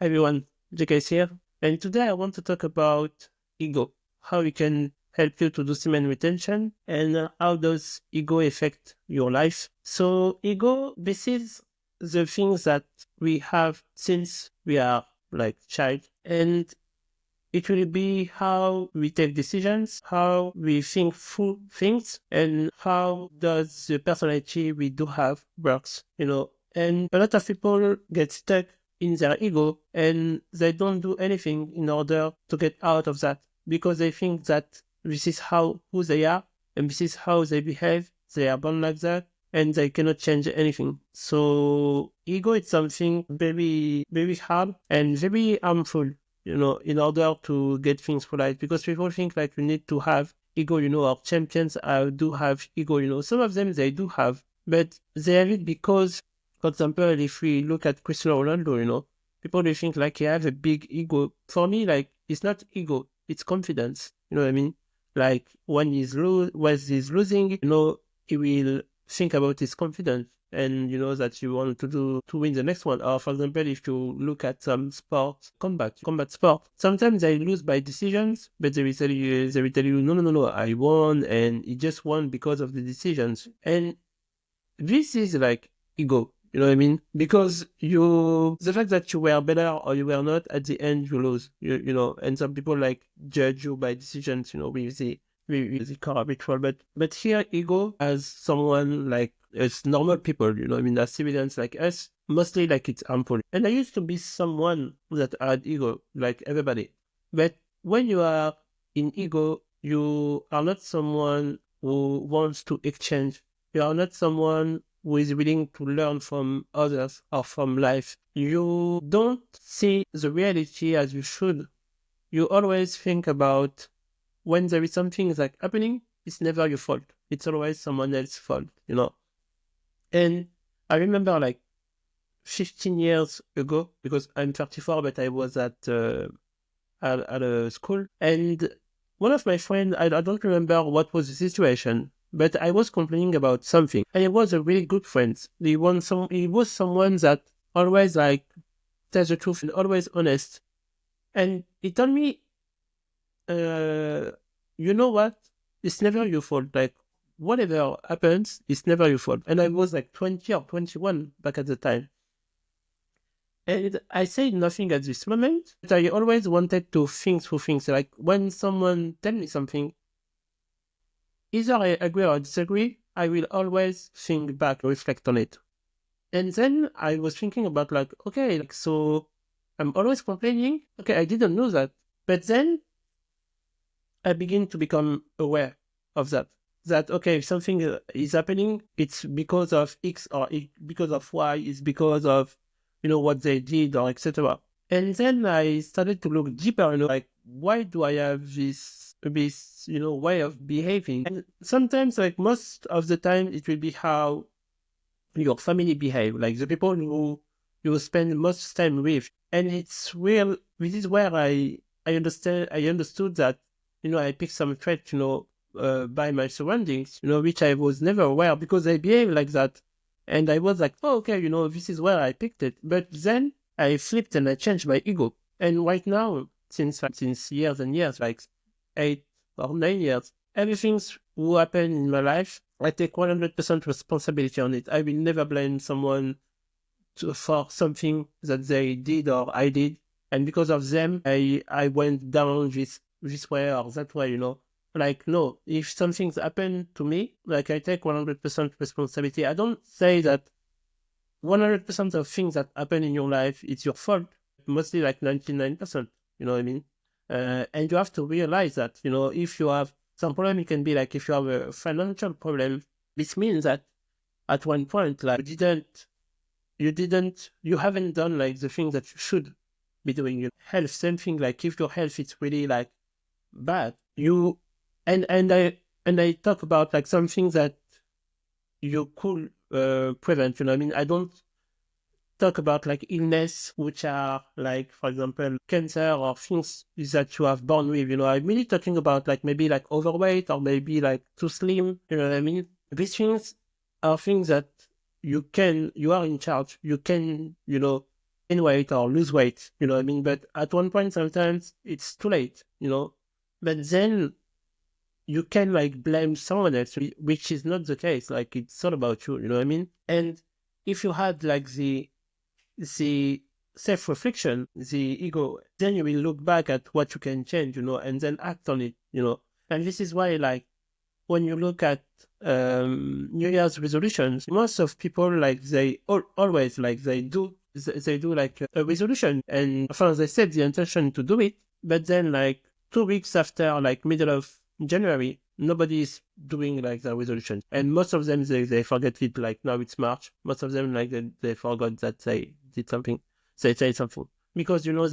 Hi everyone, JK here, and today I want to talk about ego, how it can help you to do semen retention, and how does ego affect your life. So ego, this is the things that we have since we are like child, and it will be how we take decisions, how we think through things, and how does the personality we do have works. And a lot of people get stuck in their ego and they don't do anything in order to get out of that because they think that this is how who they are and this is how they behave. They are born like that and they cannot change anything. So ego is something very, very hard and very harmful, in order to get things right. Because people think like you need to have ego, or champions do have ego, Some of them they do have, but they have it because, for example, if we look at Cristiano Ronaldo, people they think like he has a big ego. For me, like it's not ego, it's confidence. You know what I mean? Like when he's losing, he will think about his confidence and that you want to do to win the next one. Or for example, if you look at some sports, combat sport, sometimes they lose by decisions, but they will tell you, no, no, no, no, I won, and he just won because of the decisions. And this is like ego. You know what I mean? Because the fact that you were better or you were not, at the end you lose. And some people like judge you by decisions. With the car ritual. But here ego as someone like as normal people. I mean, as civilians like us, mostly like it's harmful. And I used to be someone that had ego like everybody. But when you are in ego, you are not someone who wants to exchange. You are not someone who is willing to learn from others or from life. You don't see the reality as you should. You always think about when there is something like happening, it's never your fault. It's always someone else's fault. And I remember like 15 years ago, because I'm 34, but I was at a school, and one of my friends, I don't remember what was the situation, but I was complaining about something, and it was a really good friend. He was someone that always like tells the truth and always honest, and he told me, you know what? It's never your fault. Like whatever happens, it's never your fault. And I was like 20 or 21 back at the time. And I said nothing at this moment, but I always wanted to think through things. Like when someone tell me something, either I agree or disagree, I will always think back, reflect on it. And then I was thinking about like, okay, like so I'm always complaining. Okay, I didn't know that. But then I begin to become aware of that. That okay, if something is happening, it's because of X or because of Y, it's because of what they did or etc. And then I started to look deeper, like why do I have this way of behaving? And sometimes, like most of the time, it will be how your family behave, like the people who you spend most time with. And it's real. This is where I understood that I picked some traits by my surroundings, which I was never aware because I behave like that. And I was like, oh, okay, this is where I picked it. But then I flipped and I changed my ego. And right now, since years and years, like 8 or 9 years, everything's who happened in my life, I take 100% responsibility on it. I will never blame someone for something that they did or I did. And because of them, I went down this way or that way, Like, no, if something's happened to me, like I take 100% responsibility. I don't say that 100% of things that happen in your life, it's your fault. Mostly like 99%, you know what I mean? And you have to realize that, if you have some problem, it can be like if you have a financial problem, this means that at one point, like you haven't done like the things that you should be doing. Your health, same thing, like if your health is really like bad, and I talk about like some things that you could prevent, I mean? I don't talk about like illness, which are like, for example, cancer or things that you have born with. I'm really talking about like maybe like overweight or maybe like too slim. You know what I mean? These things are things that you are in charge. You can, gain weight or lose weight, you know what I mean? But at one point, sometimes it's too late, you know? But then you can like blame someone else, which is not the case. Like it's all about you, you know what I mean? And if you had like the self-reflection, the ego, then you will look back at what you can change, you know, and then act on it, you know. And this is why, like, when you look at New Year's resolutions, most of people like always like they do like a resolution, and first they set the intention to do it, but then like 2 weeks after, like middle of January, nobody is doing like the resolution, and most of them they forget it. Like now it's March, most of them like they forgot that they did something, they said something, because you know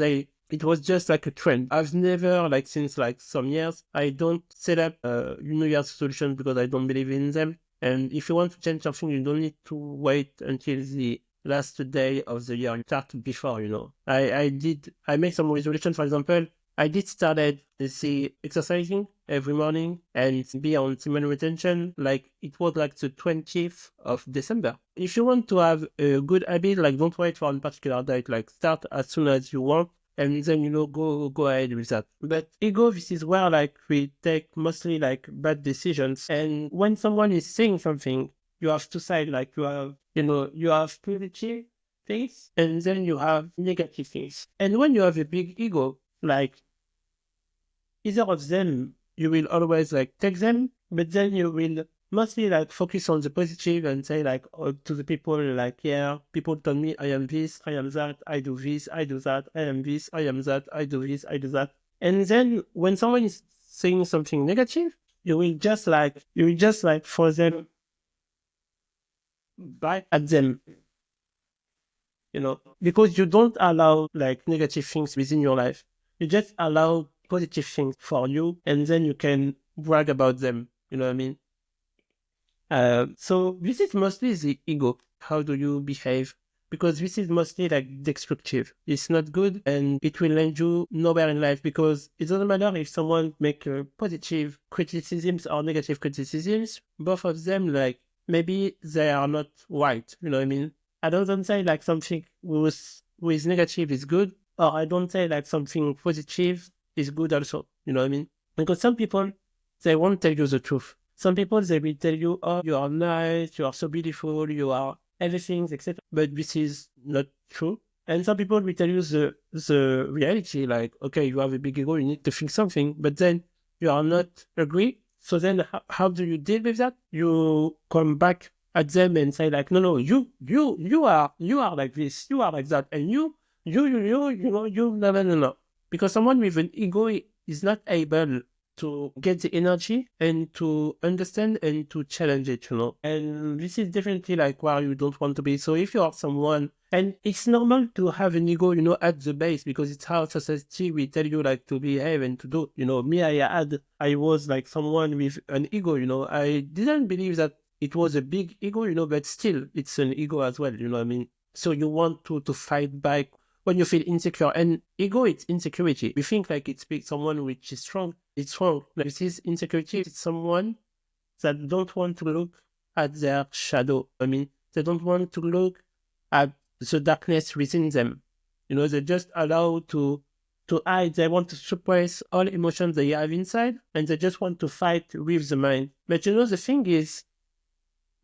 it was just like a trend. I've never, like, since like some years, I don't set up New Year's resolutions because I don't believe in them. And if you want to change something, you don't need to wait until the last day of the year. You start before, you know. I made some resolutions, for example. I did started the exercising every morning and be on semen retention. Like it was like the 20th of December. If you want to have a good habit, like don't wait for a particular date. Like start as soon as you want, and then you know go ahead with that. But ego, this is where like we take mostly like bad decisions. And when someone is saying something, you have two sides. Like you have positive things, and then you have negative things. And when you have a big ego, like either of them, you will always like take them, but then you will mostly like focus on the positive and say like to the people like, yeah, people told me I am this, I am that, I do this, I do that, I am this, I am that, I do this, I do that. And then when someone is saying something negative, you will just like for them back at them, you know, because you don't allow like negative things within your life. You just allow positive things for you, and then you can brag about them. You know what I mean? So this is mostly the ego. How do you behave? Because this is mostly like destructive. It's not good, and it will land you nowhere in life, because it doesn't matter if someone make positive criticisms or negative criticisms. Both of them, like, maybe they are not right. You know what I mean? I don't say like something with negative is good, or I don't say like something positive is good also. You know what I mean? Because some people, they won't tell you the truth. Some people, they will tell you, oh, you are nice, you are so beautiful, you are everything, etc. But this is not true. And some people will tell you the reality, like, okay, you have a big ego, you need to fix something, but then you are not agree. So then how do you deal with that? You come back at them and say like, no, you are like this, you are like that, and no. Because someone with an ego is not able to get the energy and to understand and to challenge it, you know. And this is definitely like where you don't want to be. So if you are someone, and it's normal to have an ego, you know, at the base, because it's how society will tell you like to behave and to do. You know, me, I was like someone with an ego, you know. I didn't believe that it was a big ego, you know, but still it's an ego as well, you know what I mean? So you want to fight back when you feel insecure. And ego, it's insecurity. We think like it's big, someone which is strong. It's wrong. Like this is insecurity. It's someone that don't want to look at their shadow. I mean, they don't want to look at the darkness within them. You know, they just allow to hide. They want to suppress all emotions they have inside, and they just want to fight with the mind. But you know, the thing is,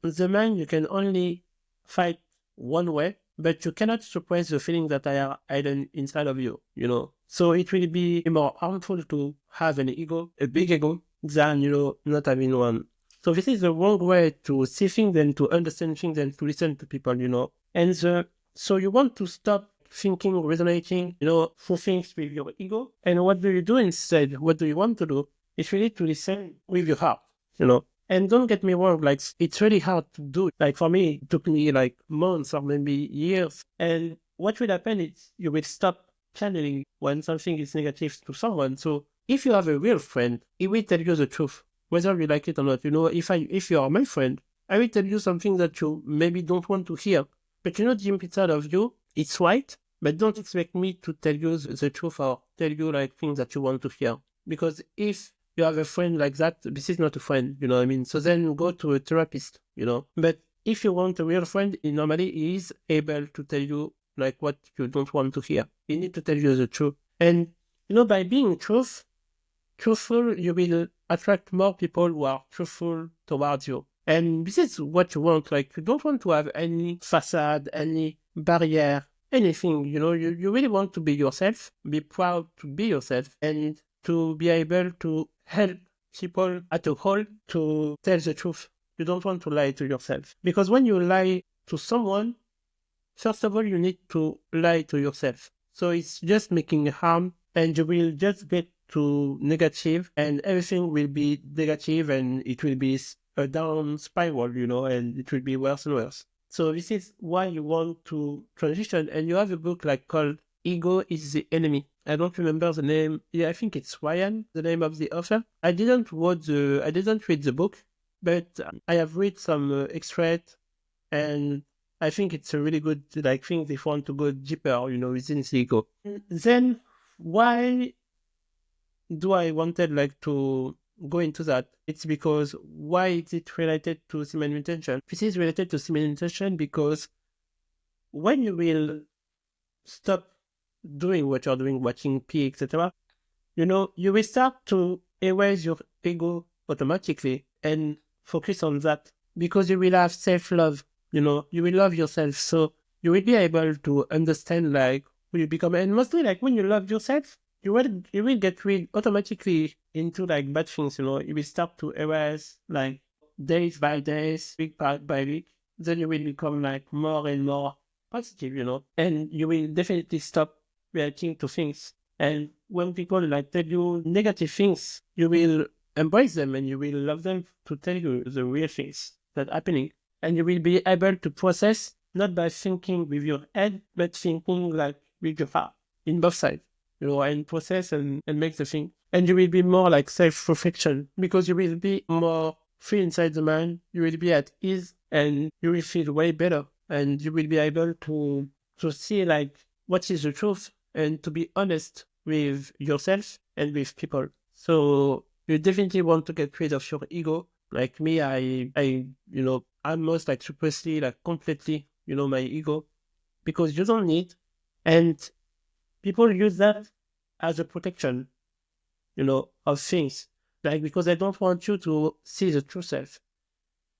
the mind, you can only fight one way, but you cannot suppress the feelings that are hidden inside of you, you know. So it will be more harmful to have an ego, a big ego, than, you know, not having one. So this is the wrong way to see things and to understand things and to listen to people, you know. And so you want to stop thinking, resonating, you know, through things with your ego. And what do you do instead? What do you want to do? It's really to listen with your heart, you know. And don't get me wrong, like it's really hard to do. Like for me, it took me like months or maybe years. And what will happen is you will stop channeling when something is negative to someone. So if you have a real friend, he will tell you the truth, whether you like it or not. You know, if you are my friend, I will tell you something that you maybe don't want to hear. But you know, deep inside of you, it's right. But don't expect me to tell you the truth or tell you like things that you want to hear. Because if you have a friend like that, this is not a friend, you know what I mean? So then go to a therapist, you know. But if you want a real friend, he normally is able to tell you like what you don't want to hear. He need to tell you the truth. And by being truthful, you will attract more people who are truthful towards you. And this is what you want. Like, you don't want to have any facade, any barrier, anything. You really want to be yourself, be proud to be yourself, and to be able to help people at a whole to tell the truth. You don't want to lie to yourself. Because when you lie to someone, first of all, you need to lie to yourself. So it's just making harm, and you will just get to negative, and everything will be negative, and it will be a down spiral, and it will be worse and worse. So this is why you want to transition, and you have a book like called Ego is the Enemy. I don't remember the name. Yeah, I think it's Ryan, the name of the author. I didn't read the book, but I have read some extract, and I think it's a really good thing if you want to go deeper, within the ego. Then why do I wanted to go into that? It's because why is it related to semen retention? This is related to semen retention because when you will stop doing what you're doing, watching pee, etc., you will start to erase your ego automatically and focus on that because you will have self-love. You will love yourself. So you will be able to understand who you become. And mostly when you love yourself, you will get rid automatically into bad things. You will start to erase days by days, week by week. Then you will become more and more positive, and you will definitely stop reacting to things. And when people tell you negative things, you will embrace them and you will love them to tell you the real things that are happening. And you will be able to process not by thinking with your head, but thinking with your heart in both sides, and process and make the thing. And you will be more self-reflection because you will be more free inside the mind. You will be at ease and you will feel way better. And you will be able to see what is the truth and to be honest with yourself and with people. So you definitely want to get rid of your ego. Like me, I'm most supposedly completely, my ego, because you don't need, and people use that as a protection, of things. Because I don't want you to see the true self.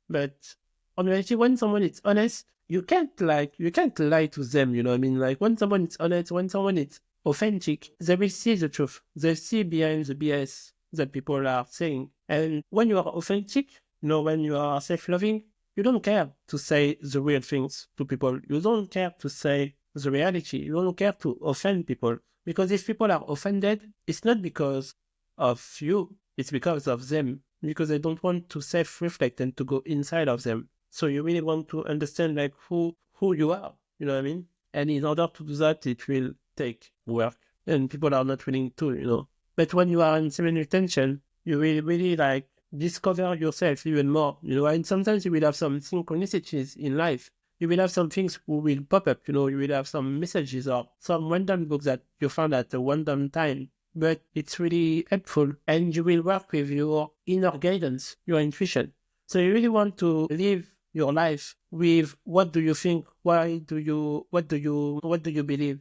But on reality, when someone is honest, you can't lie to them, I mean? When someone is honest, when someone is authentic, they will see the truth. They see behind the BS that people are saying. And when you are authentic, when you are self-loving, you don't care to say the real things to people. You don't care to say the reality. You don't care to offend people. Because if people are offended, it's not because of you, it's because of them. Because they don't want to self-reflect and to go inside of them. So you really want to understand who you are, you know what I mean? And in order to do that, it will take work, and people are not willing to. But when you are in semen retention, you will really discover yourself even more, and sometimes you will have some synchronicities in life. You will have some things who will pop up, you will have some messages or some random books that you found at a random time. But it's really helpful, and you will work with your inner guidance, your intuition. So you really want to live your life with what do you think, what do you believe,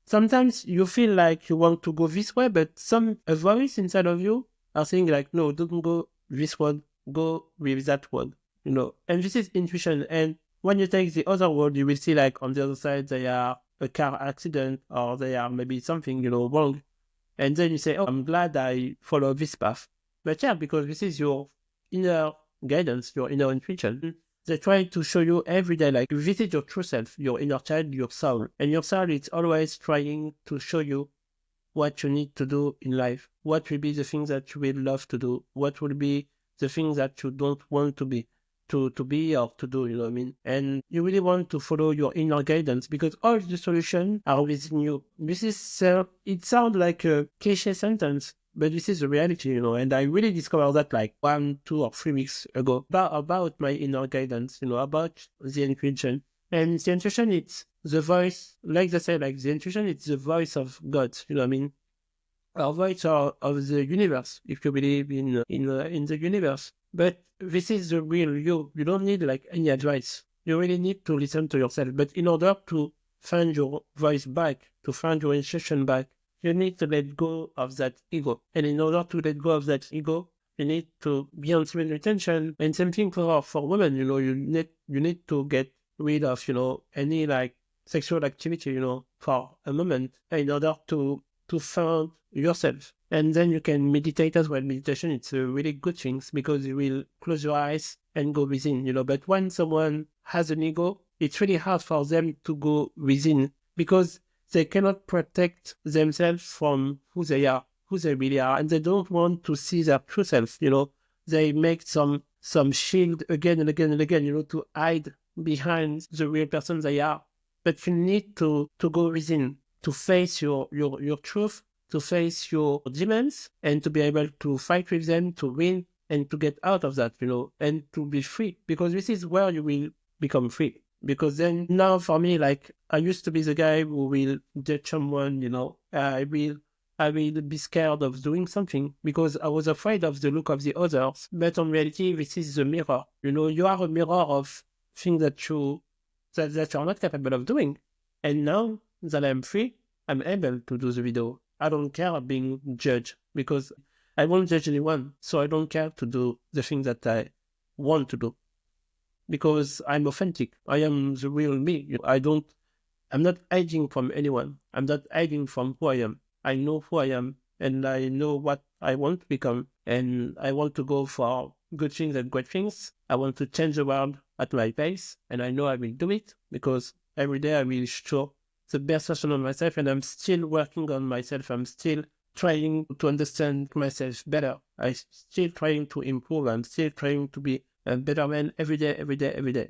Sometimes you feel like you want to go this way, but a voice inside of you are saying no, don't go this one, go with that one, And this is intuition. And when you take the other road, you will see on the other side, they are a car accident or they are maybe something, wrong. And then you say, oh, I'm glad I follow this path. But yeah, because this is your inner guidance, your inner intuition. They try to show you every day, visit your true self, your inner child, your soul. And your soul is always trying to show you what you need to do in life. What will be the things that you will love to do? What will be the things that you don't want to be? To be or to do, you know what I mean? And you really want to follow your inner guidance because all the solutions are within you. This is, it sounds like a cliche sentence, but this is the reality, and I really discovered that 1, 2, or 3 weeks ago about my inner guidance, about the intuition. And the intuition, it's the voice, like they say, the intuition, it's the voice of God, you know what I mean? Our voice of the universe, if you believe in the universe. But this is the real you. You don't need any advice. You really need to listen to yourself. But in order to find your voice back, to find your intuition back, you need to let go of that ego. And in order to let go of that ego, you need to be on semen retention. And same thing for women, you need to get rid of, any like sexual activity, for a moment in order to find yourself. And then you can meditate as well. Meditation, it's a really good thing because you will close your eyes and go within, But when someone has an ego, it's really hard for them to go within because they cannot protect themselves from who they are, who they really are, and they don't want to see their true self, They make some shield again and again and again, to hide behind the real person they are. But you need to go within, to face your truth, to face your demons, and to be able to fight with them, to win, and to get out of that, and to be free. Because this is where you will become free. Because then now for me, like I used to be the guy who will judge someone, I will be scared of doing something because I was afraid of the look of the others. But in reality, this is the mirror. You are a mirror of things that you're not capable of doing. And now that I'm free, I'm able to do the video. I don't care being judged because I won't judge anyone. So I don't care to do the things that I want to do because I'm authentic. I am the real me. I'm not hiding from anyone. I'm not hiding from who I am. I know who I am and I know what I want to become. And I want to go for good things and great things. I want to change the world at my pace. And I know I will do it because every day I will show the best version of myself. And I'm still working on myself. I'm still trying to understand myself better. I'm still trying to improve. I'm still trying to be a better man every day, every day, every day,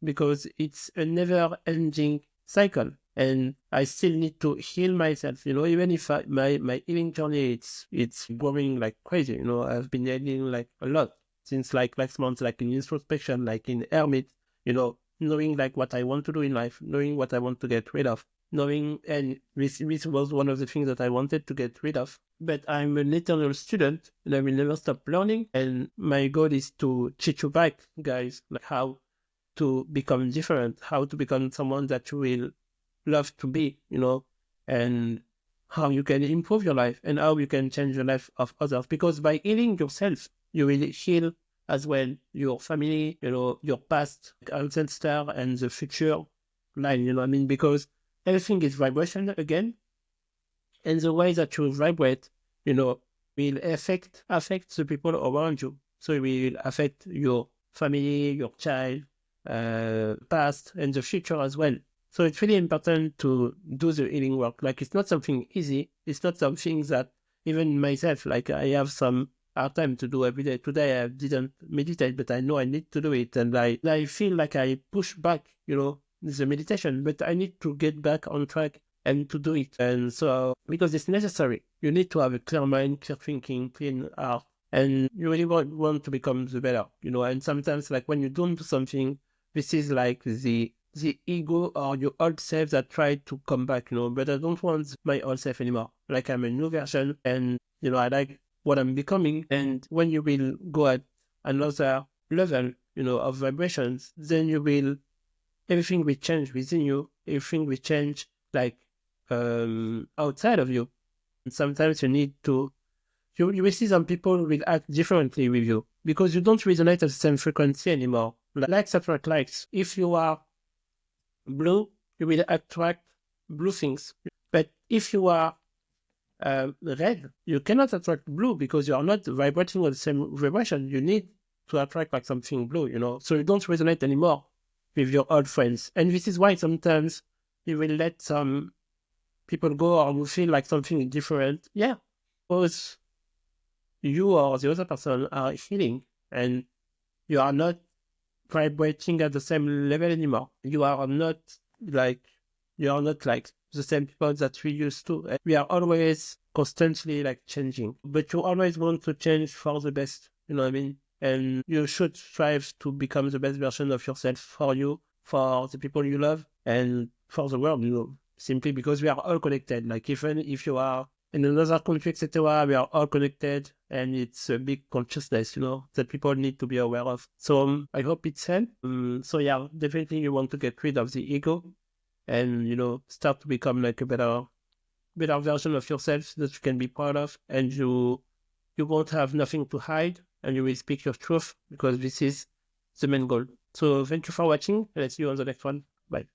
because it's a never ending cycle. And I still need to heal myself, even if my healing journey, it's growing like crazy, I've been healing like a lot since like last month, like in introspection, like in hermit, knowing like what I want to do in life, knowing what I want to get rid of, knowing, and this was one of the things that I wanted to get rid of. But I'm an eternal student and I will never stop learning. And my goal is to teach you back, guys, like how to become different, how to become someone that you will love to be, and how you can improve your life and how you can change the life of others. Because by healing yourself, you will heal as well your family, your past ancestor and the future line, because everything is vibration again. And the way that you vibrate, will affect the people around you. So it will affect your family, your child, past, and the future as well. So it's really important to do the healing work. Like it's not something easy. It's not something that even myself, like I have some hard time to do every day. Today I didn't meditate, but I know I need to do it. And I feel like I push back, the meditation, but I need to get back on track and to do it. And so, because it's necessary, you need to have a clear mind, clear thinking, clean heart, and you really want to become the better, and sometimes like when you don't do something, this is like the ego or your old self that try to come back, but I don't want my old self anymore. Like I'm a new version and, I like what I'm becoming. And when you will go at another level, of vibrations, then everything will change within you. Everything will change like outside of you. And sometimes you need to, you will see some people will act differently with you because you don't resonate at the same frequency anymore. Likes attract likes. If you are blue, you will attract blue things. But if you are red, you cannot attract blue because you are not vibrating on the same vibration. You need to attract like something blue, so you don't resonate anymore with your old friends. And this is why sometimes you will let some people go or you feel like something different. Yeah, because you or the other person are healing and you are not vibrating at the same level anymore. Like, you are not like the same people that we used to. And we are always constantly like changing, but you always want to change for the best. You know what I mean? And you should strive to become the best version of yourself for you, for the people you love, and for the world, simply because we are all connected. Like even if you are in another country, etc., we are all connected, and it's a big consciousness, that people need to be aware of. So I hope it's helped. So yeah, definitely you want to get rid of the ego, and, start to become like a better version of yourself that you can be proud of, and you won't have nothing to hide, and you will speak your truth, because this is the main goal. So thank you for watching. Let's see you on the next one. Bye.